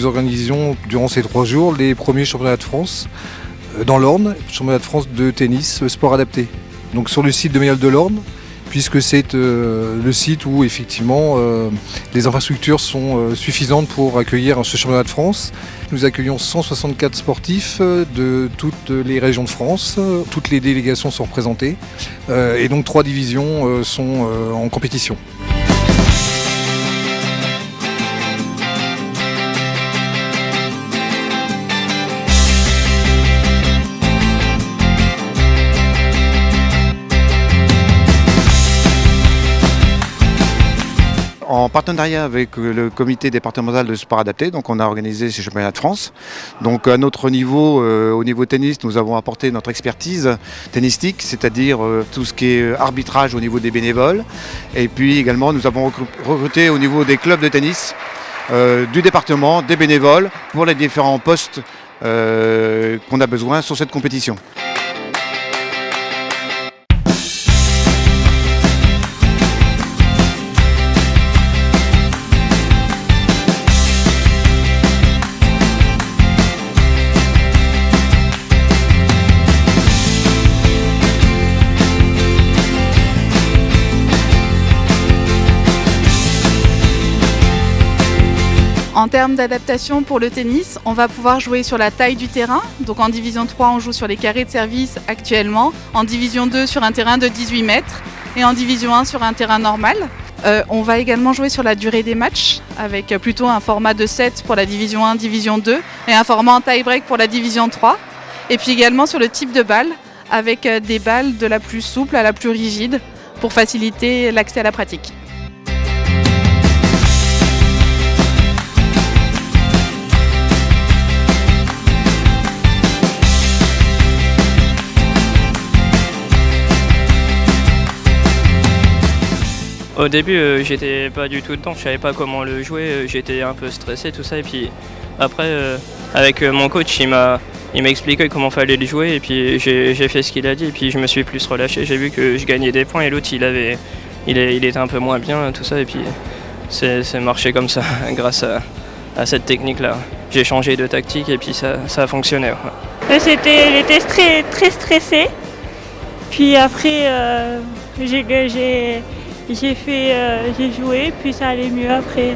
nous organisions durant ces 3 jours les premiers championnats de France dans l'Orne, championnat de France de tennis sport adapté. Donc sur le site de Ménial de l'Orne, puisque c'est le site où effectivement les infrastructures sont suffisantes pour accueillir ce championnat de France. Nous accueillons 164 sportifs de toutes les régions de France, toutes les délégations sont représentées et donc 3 divisions sont en compétition. En partenariat avec le comité départemental de sport adapté, donc on a organisé ces championnats de France. Donc à notre niveau, au niveau tennis, nous avons apporté notre expertise tennistique, c'est-à-dire tout ce qui est arbitrage au niveau des bénévoles. Et puis également, nous avons recruté au niveau des clubs de tennis du département des bénévoles pour les différents postes qu'on a besoin sur cette compétition. En termes d'adaptation pour le tennis, on va pouvoir jouer sur la taille du terrain. Donc en division 3, on joue sur les carrés de service actuellement. En division 2, sur un terrain de 18 mètres. Et en division 1, sur un terrain normal. On va également jouer sur la durée des matchs, avec plutôt un format de 7 pour la division 1, division 2, et un format en tie-break pour la division 3. Et puis également sur le type de balle, avec des balles de la plus souple à la plus rigide, pour faciliter l'accès à la pratique. Au début, j'étais pas du tout dedans, je savais pas comment le jouer, j'étais un peu stressé, tout ça. Et puis après, avec mon coach, il m'a expliqué comment fallait le jouer. Et puis j'ai fait ce qu'il a dit. Et puis je me suis plus relâché. J'ai vu que je gagnais des points et l'autre, il était un peu moins bien, tout ça. Et puis c'est marché comme ça, grâce à cette technique-là. J'ai changé de tactique et puis ça a fonctionné. Ouais. J'étais très stressé. Puis après, j'ai joué, puis ça allait mieux après.